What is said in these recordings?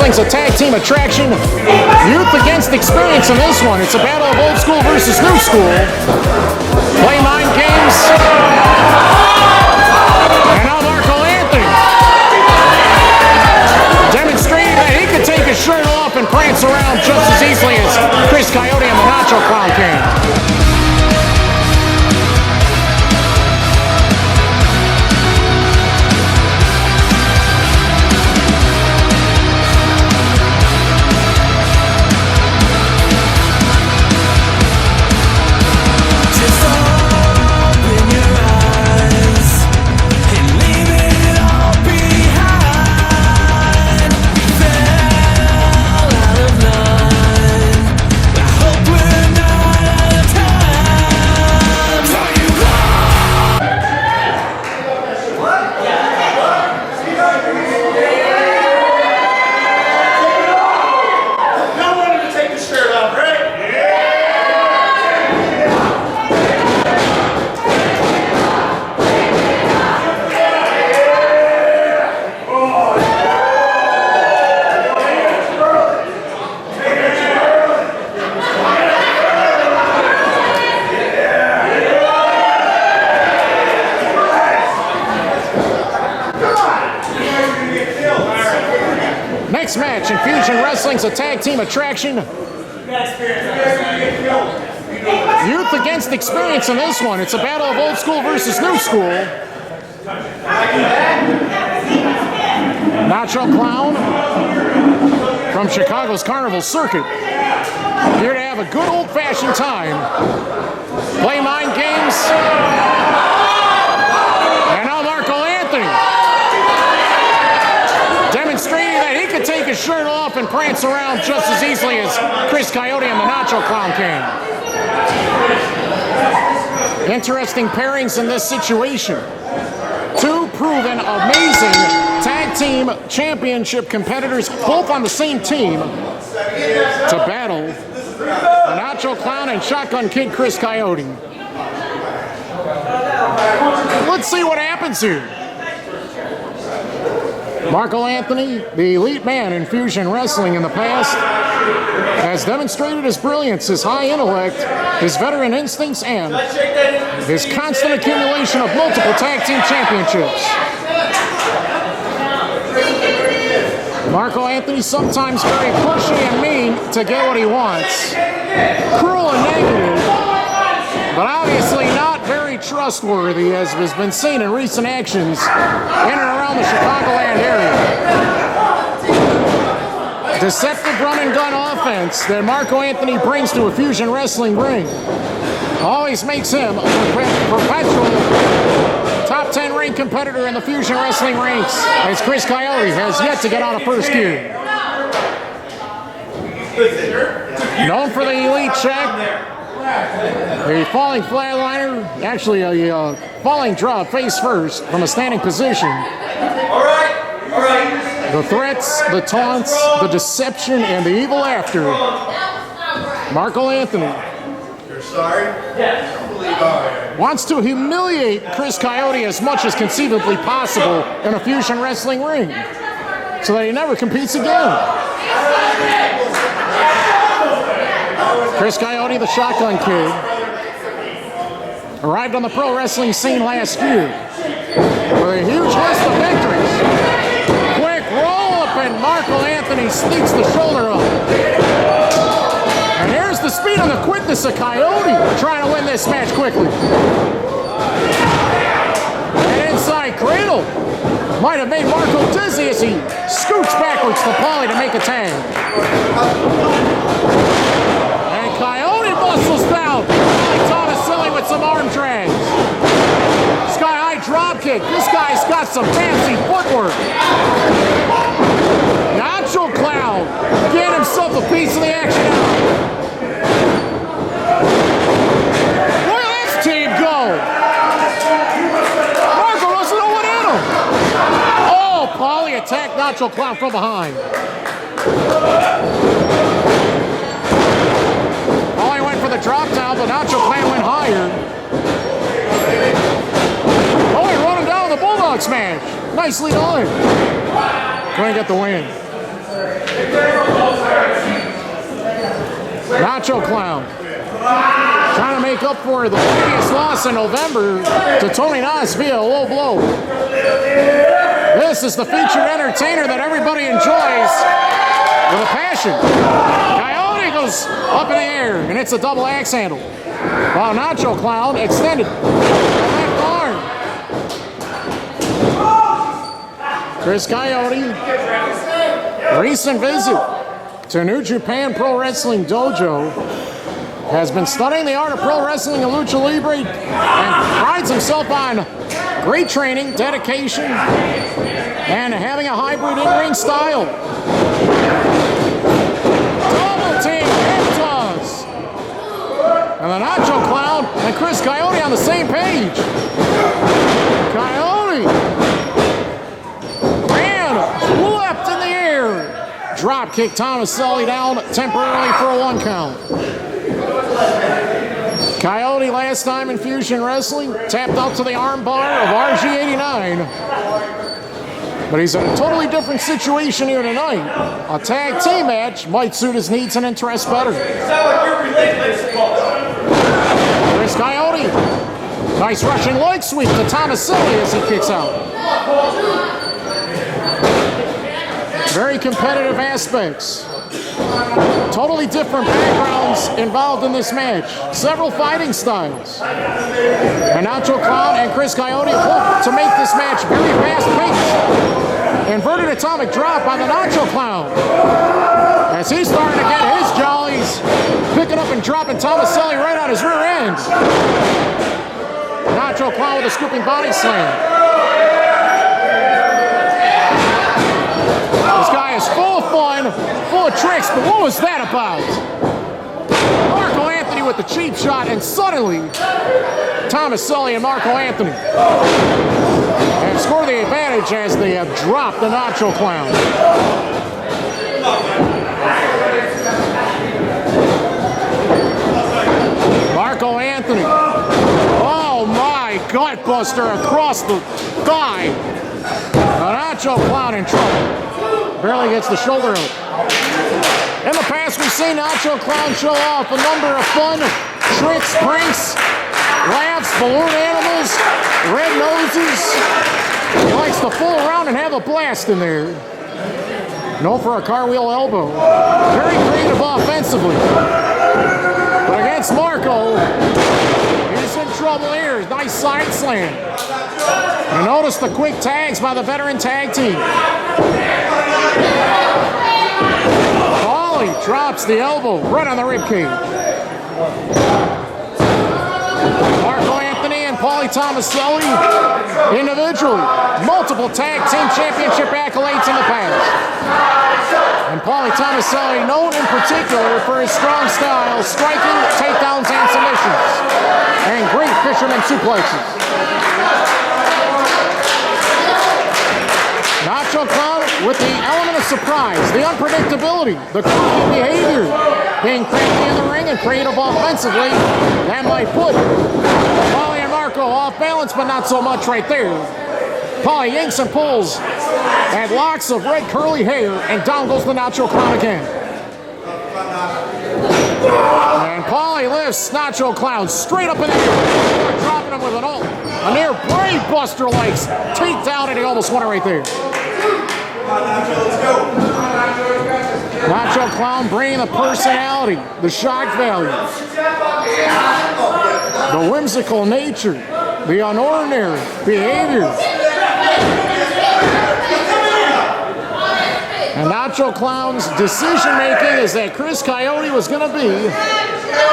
Wrestling's a tag team attraction. Youth against experience in this one. It's a battle of old school versus new school. Play mind games. And now Marco Anthony demonstrating that he could take his shirt off and prance around just as easily as Chris Coyote and the Nacho Clown can. Next match in Fusion Wrestling's a tag team attraction. Youth against experience in this one. It's a battle of old school versus new school. Nacho Clown from Chicago's Carnival Circuit. Here to have a good old-fashioned time. Play mind games. And now Marco Anthony demonstrating that he could take his shirt off and prance around just as easily as Chris Coyote and the Nacho Clown can. Interesting pairings in this situation. Two proven amazing tag team championship competitors, both on the same team, to battle the Nacho Clown and Shotgun Kid Chris Coyote. Let's see what happens here. Marco Anthony, the elite man in Fusion Wrestling in the past, has demonstrated his brilliance, his high intellect, his veteran instincts, and his constant accumulation of multiple tag team championships. Marco Anthony, sometimes very pushy and mean to get what he wants, cruel and negative, but obviously not very trustworthy, as has been seen in recent actions in and around the Chicagoland area. Deceptive run and gun offense that Marco Anthony brings to a Fusion Wrestling ring always makes him a perpetual top 10 ring competitor in the Fusion Wrestling ranks, as Chris Coyote has yet to get out of first gear. Known for the elite check, a falling flatliner, actually a falling drop face first from a standing position. All right. The threats, the taunts, the deception, and the evil laughter. Marco Anthony wants to humiliate Chris Coyote as much as conceivably possible in a Fusion Wrestling ring so that he never competes again. Chris Coyote, the Shotgun Kid, arrived on the pro wrestling scene last year with a huge list of victories. Quick roll-up, and Marco Anthony sneaks the shoulder up. And here's the speed and the quickness of Coyote trying to win this match quickly. An inside cradle might have made Marco dizzy as he scoots backwards to Pauly to make a tag. Coyote muscles down. Thomaselli with some arm drags. Sky high drop kick. This guy's got some fancy footwork. Nacho Clown getting himself a piece of the action out. Look at this team go. Marco doesn't know what hit him. Oh, Pauly attacked Nacho Clown from behind. The drop down, but Nacho Clown went higher. Oh, he run him down with the Bulldog smash. Nicely done. Couldn't get the win. Nacho Clown trying to make up for the previous loss in November to Tony Nas via a low blow. This is the featured entertainer that everybody enjoys with a passion. Coyote goes up in the air, and it's a double axe handle. While Nacho Clown extended left arm. Chris Coyote, recent visit to New Japan Pro Wrestling Dojo, has been studying the art of pro wrestling and lucha libre and prides himself on great training, dedication, and having a hybrid in-ring style. Double team Kentos. And the Nacho Clown and Chris Coyote on the same page. Coyote ran, leapt in the air. Drop kick Thomaselli down temporarily for a 1 count. Coyote last time in Fusion Wrestling tapped out to the armbar of RG89. But he's in a totally different situation here tonight. A tag team match might suit his needs and interests better. Chris Coyote. Nice rushing leg sweep to Thomaselli as he kicks out. Very competitive aspects. Totally different backgrounds involved in this match. Several fighting styles. And Nacho Clown and Chris Coyote hope to make this match very fast-paced. Inverted atomic drop by the Nacho Clown. As he's starting to get his jollies, picking up and dropping Thomaselli right on his rear end. Nacho Clown with a scooping body slam. This guy is full of fun, full of tricks, but what was that about? Marco Anthony with the cheap shot, and suddenly, Thomaselli and Marco Anthony have scored the advantage as they have dropped the Nacho Clown. Marco Anthony. Oh my, gutbuster across the thigh. The Nacho Clown in trouble. Barely gets the shoulder up. In the past, we've seen Nacho Clown show off a number of fun tricks, pranks, laughs, balloon animals, red noses. He likes to fool around and have a blast in there. No for a cartwheel elbow. Very creative offensively. But against Marco, he's in trouble here. Nice side slam. And notice the quick tags by the veteran tag team. Pauly drops the elbow right on the ribcage. Marco Anthony and Pauly Thomaselli individually, multiple tag team championship accolades in the past. And Pauly Thomaselli known in particular for his strong style, striking, takedowns, and submissions. And great fisherman suplexes. Nacho Clown with the element of surprise, the unpredictability, the quirky behavior, being crafty in the ring and creative offensively. That might put Pauly and Marco off balance, but not so much right there. Pauly yanks and pulls at locks of red curly hair, and down goes the Nacho Clown again. And Pauly lifts Nacho Clown straight up in the air, dropping him with a near brain buster like takedown, and he almost won it right there. Nacho Clown bringing the personality, the shock value, the whimsical nature, the unordinary behavior. And Nacho Clown's decision making is that Chris Coyote was going to be,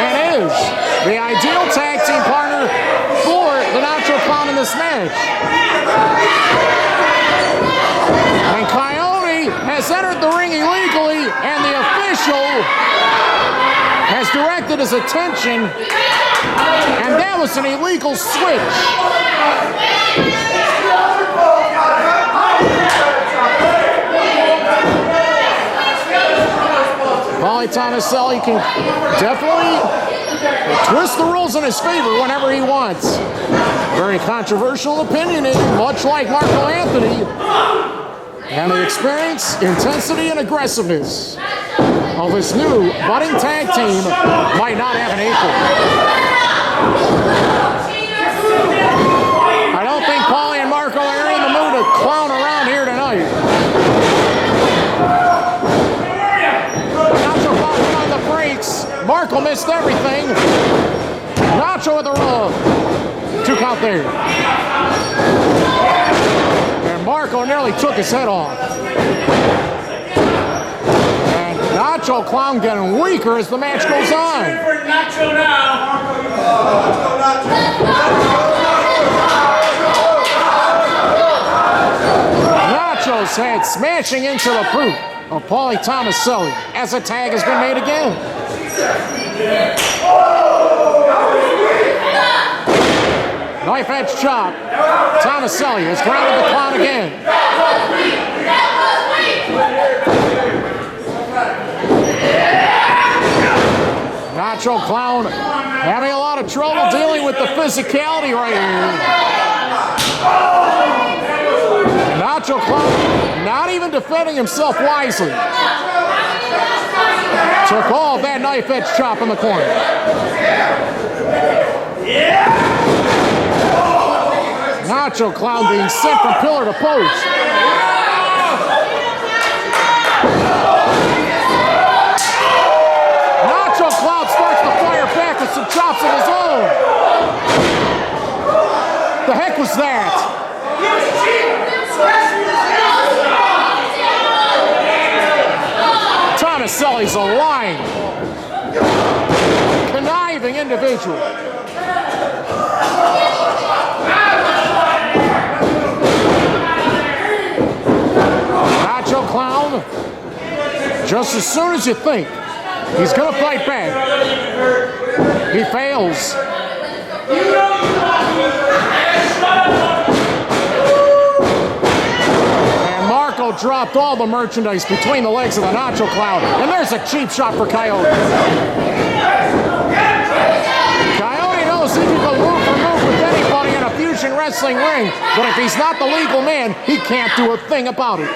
and is, the ideal tag team partner for the Nacho Clown in this match. And Coyote has entered the ring illegally, and the official has directed his attention, and that was an illegal switch. Pauly Thomaselli can definitely twist the rules in his favor whenever he wants. Very controversial opinion, much like Marco Anthony. And the experience, intensity, and aggressiveness of this new budding tag team might not have an equal. I don't think Pauly and Marco are in the mood to clown around here tonight. Nacho popping on the brakes. Marco missed everything. Nacho with the rub. 2 count there. And Marco nearly took his head off. And Nacho Clown getting weaker as the match goes on. Nacho now. Nacho's head smashing into the boot of Pauly Thomaselli as a tag has been made again. Knife edge chop. Thomaselli has grounded the Clown again. Nacho Clown having a lot of trouble dealing with the physicality right here. Nacho Clown not even defending himself wisely. Took all of that knife edge chop in the corner. Nacho Clown being sent from pillar to post. Nacho Clown starts to fire back with some chops of his own. The heck was that? Thomaselli's a lying, conniving individual. Nacho Clown, just as soon as you think he's gonna fight back, he fails. And Marco dropped all the merchandise between the legs of the Nacho Clown, and there's a cheap shot for Coyote. Coyote knows he can go move for move with anybody in a fusion wrestling ring, but if he's not the legal man, he can't do a thing about it.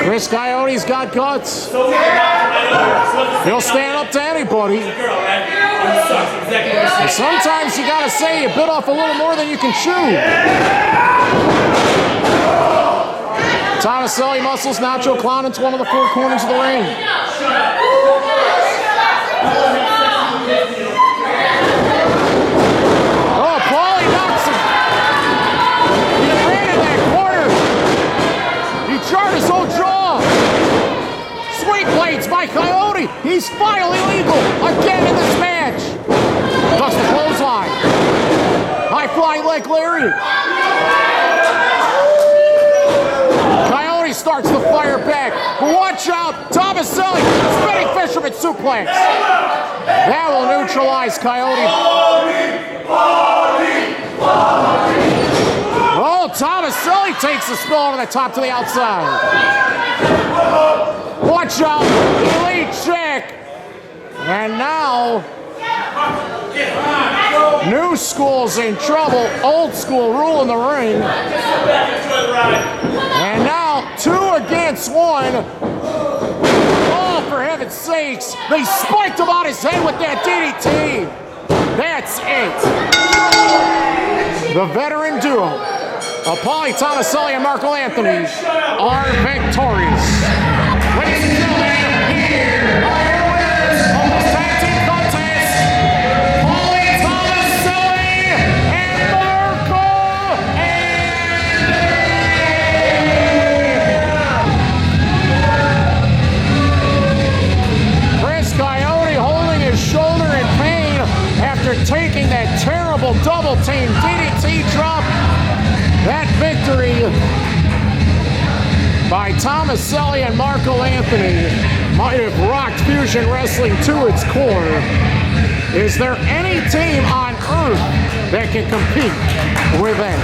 Chris Coyote's got guts. He'll stand up to anybody. And sometimes you gotta say you bit off a little more than you can chew. Thomaselli muscles Nacho Clown into one of the 4 corners of the ring. Oh, Pauly knocks him. He ran in that corner. He jarred his own jaw. Sweet blades by Coyote. He's finally legal again in this match. Ducks the clothesline. High flying leg lariat. Coyote starts to fire back. But watch out. Thomaselli spinning fisherman suplex. That will neutralize Coyote. Oh, Thomaselli takes the spill over the top to the outside. Watch out. Elite check. And now, new school's in trouble. Old school ruling the ring. And now 2 against 1. Oh, for heaven's sakes. They spiked him on his head with that DDT. That's it. The veteran duo of Pauly Thomaselli and Marco Anthony are victorious. Ladies and gentlemen, here are your winners of the tag team contest, Pauly Thomaselli and Marco Anthony. Chris Coyote holding his shoulder in pain after taking that terrible double team DDT drop. That victory by Thomaselli and Marco Anthony might have rocked fusion wrestling to its core. Is there any team on earth that can compete with them?